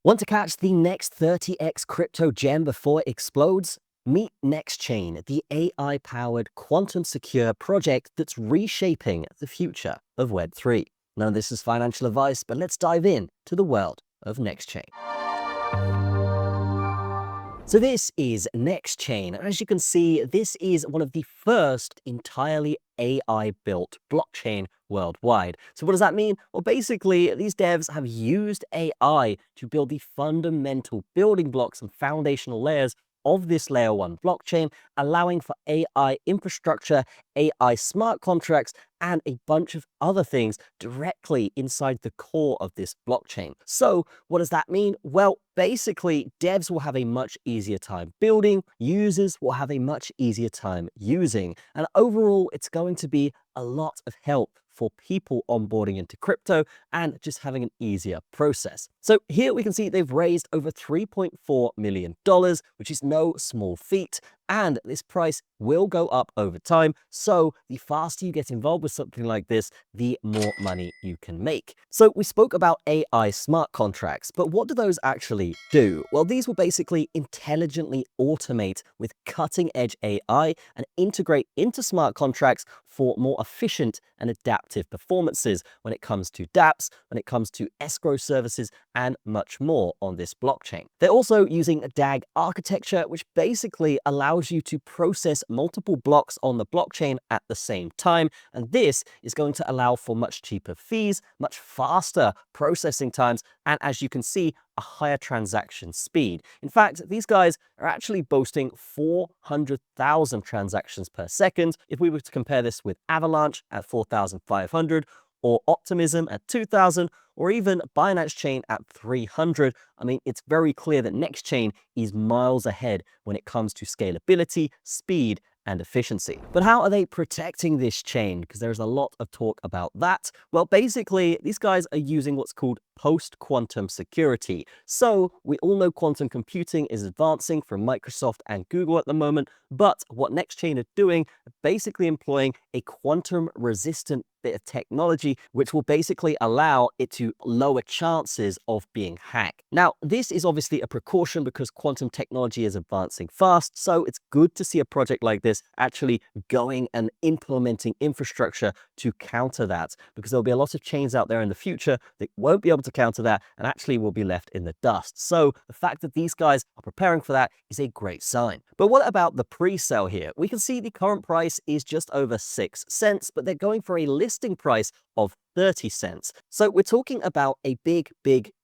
Want to catch the next 30x crypto gem before it explodes? Meet Nextchain, the AI-powered quantum-secure project that's reshaping the future of Web3. Now, this is financial advice, but let's dive in to the world of Nextchain. So this is Nextchain, and as you can see, this is one of the first entirely AI-built blockchain worldwide. So what does that mean? Well, basically, these devs have used AI to build the fundamental building blocks and foundational layers of this layer 1 blockchain, allowing for AI infrastructure, AI smart contracts, and a bunch of other things directly inside the core of this blockchain. So what does that mean? Well, basically, devs will have a much easier time building, users will have a much easier time using, and overall, it's going to be a lot of help for people onboarding into crypto and just having an easier process. So here we can see they've raised over $3.4 million, which is no small feat. And this price will go up over time. So the faster you get involved with something like this, the more money you can make. So we spoke about AI smart contracts, but what do those actually do? Well, these will basically intelligently automate with cutting edge AI and integrate into smart contracts for more efficient and adaptive performances when it comes to DApps, when it comes to escrow services, and much more on this blockchain. They're also using a DAG architecture, which basically allows you to process multiple blocks on the blockchain at the same time. And this is going to allow for much cheaper fees, much faster processing times, and as you can see, a higher transaction speed. In fact, these guys are actually boasting 400,000 transactions per second. If we were to compare this with Avalanche at 4,500, or Optimism at 2,000, or even Binance Chain at 300, I mean, it's very clear that Nextchain is miles ahead when it comes to scalability, speed, and efficiency. But how are they protecting this chain? Because there's a lot of talk about that. Well, basically, these guys are using what's called post-quantum security. So we all know quantum computing is advancing from Microsoft and Google at the moment, but what Nextchain are doing, basically employing a quantum-resistant bit of technology, which will basically allow it to lower chances of being hacked. Now, this is obviously a precaution because quantum technology is advancing fast, so it's good to see a project like this actually going and implementing infrastructure to counter that, because there'll be a lot of chains out there in the future that won't be able to counter that and actually will be left in the dust. So the fact that these guys are preparing for that is a great sign. But what about the pre-sale here? We can see the current price is just over 6 cents, but they're going for a listing price of 30 cents. So we're talking about a big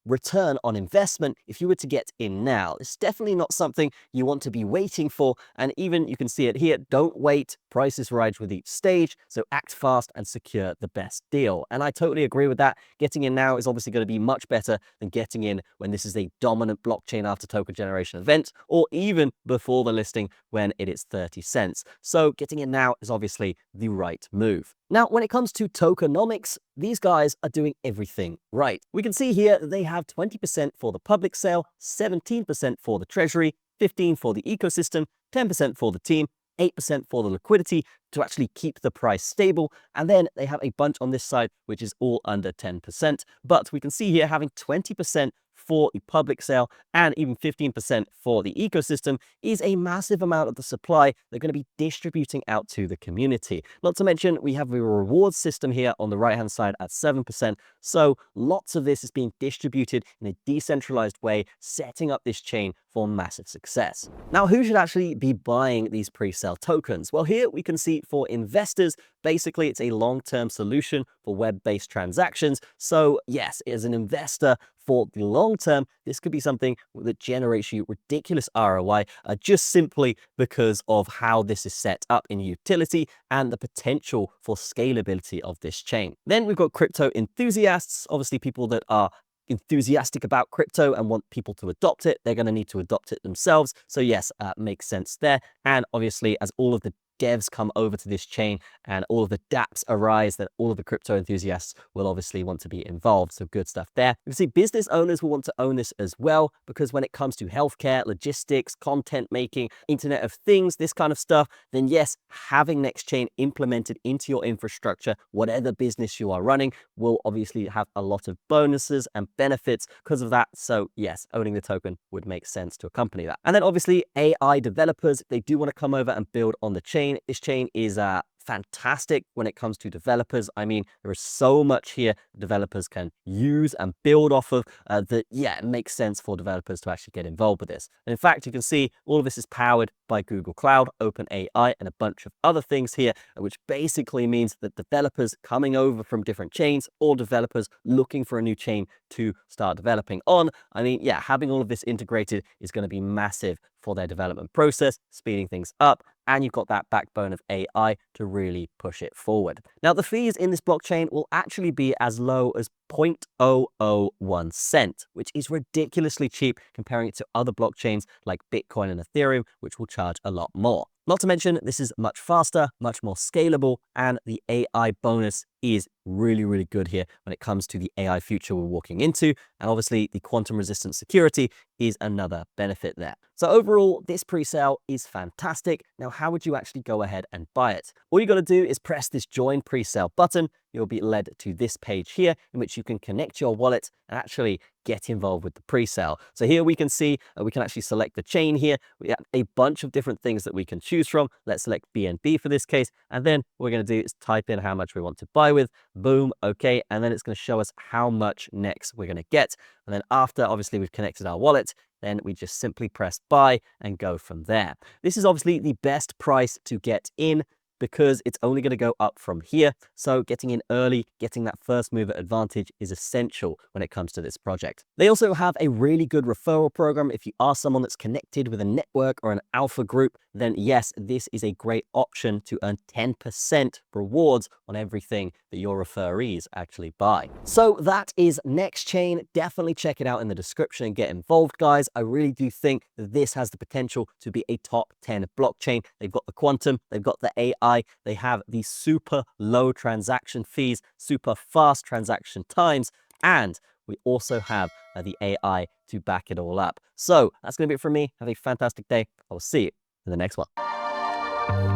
return on investment if you were to get in now. It's definitely not something you want to be waiting for. And even you can see it here, don't wait, prices rise with each stage. So act fast and secure the best deal. And I totally agree with that. Getting in now is obviously going to be much better than getting in when this is a dominant blockchain after token generation event, or even before the listing when it is 30 cents. So getting in now is obviously the right move. Now, when it comes to tokenomics, these guys are doing everything right. We can see here that they have 20% for the public sale, 17% for the treasury, 15% for the ecosystem, 10% for the team, 8% for the liquidity to actually keep the price stable. And then they have a bunch on this side, which is all under 10%. But we can see here having 20% for the public sale and even 15% for the ecosystem is a massive amount of the supply they're going to be distributing out to the community. Not to mention, we have a reward system here on the right-hand side at 7%. So lots of this is being distributed in a decentralized way, setting up this chain for massive success. Now, who should actually be buying these pre-sale tokens? Well, here we can see for investors, basically it's a long-term solution for web-based transactions. So yes, as an investor, for the long term, this could be something that generates you ridiculous ROI just simply because of how this is set up in utility and the potential for scalability of this chain. Then we've got crypto enthusiasts, obviously people that are enthusiastic about crypto and want people to adopt it. They're going to need to adopt it themselves. So yes, makes sense there. And obviously, as all of the devs come over to this chain and all of the DApps arise, then all of the crypto enthusiasts will obviously want to be involved. So good stuff there. You can see business owners will want to own this as well, because when it comes to healthcare, logistics, content making, Internet of Things, this kind of stuff, then yes, having Nextchain implemented into your infrastructure, whatever business you are running, will obviously have a lot of bonuses and benefits because of that. So yes, owning the token would make sense to accompany that. And then obviously AI developers, if they do want to come over and build on the chain, this chain is fantastic when it comes to developers. I mean, there is so much here developers can use and build off of that, yeah, it makes sense for developers to actually get involved with this. And in fact, you can see all of this is powered by Google Cloud, OpenAI, and a bunch of other things here, which basically means that developers coming over from different chains or developers looking for a new chain to start developing on, I mean, yeah, having all of this integrated is going to be massive for their development process, speeding things up, and you've got that backbone of AI to really push it forward. Now, the fees in this blockchain will actually be as low as 0.001 cent, which is ridiculously cheap comparing it to other blockchains like Bitcoin and Ethereum, which will charge a lot more. Not to mention, this is much faster, much more scalable, and the AI bonus is really, really good here when it comes to the AI future we're walking into. And obviously, the quantum resistant security is another benefit there. So overall, this pre-sale is fantastic. Now, how would you actually go ahead and buy it? All you got to do is press this join pre-sale button. You'll be led to this page here in which you can connect your wallet and actually get involved with the pre-sale. So here we can see, we can actually select the chain here. We have a bunch of different things that we can choose from. Let's select BNB for this case. And then what we're going to do is type in how much we want to buy with. Boom. Okay. And then it's going to show us how much next we're going to get. And then after, obviously, we've connected our wallet, then we just simply press buy and go from there. This is obviously the best price to get in, because it's only going to go up from here. So getting in early, getting that first mover advantage is essential when it comes to this project. They also have a really good referral program. If you are someone that's connected with a network or an alpha group, then yes, this is a great option to earn 10% rewards on everything that your referees actually buy. So that is Nextchain. Definitely check it out in the description and get involved, guys. I really do think that this has the potential to be a top 10 blockchain. They've got the quantum, they've got the AI, they have the super low transaction fees, super fast transaction times, and we also have the AI to back it all up. So that's going to be it from me. Have a fantastic day. I will see you in the next one.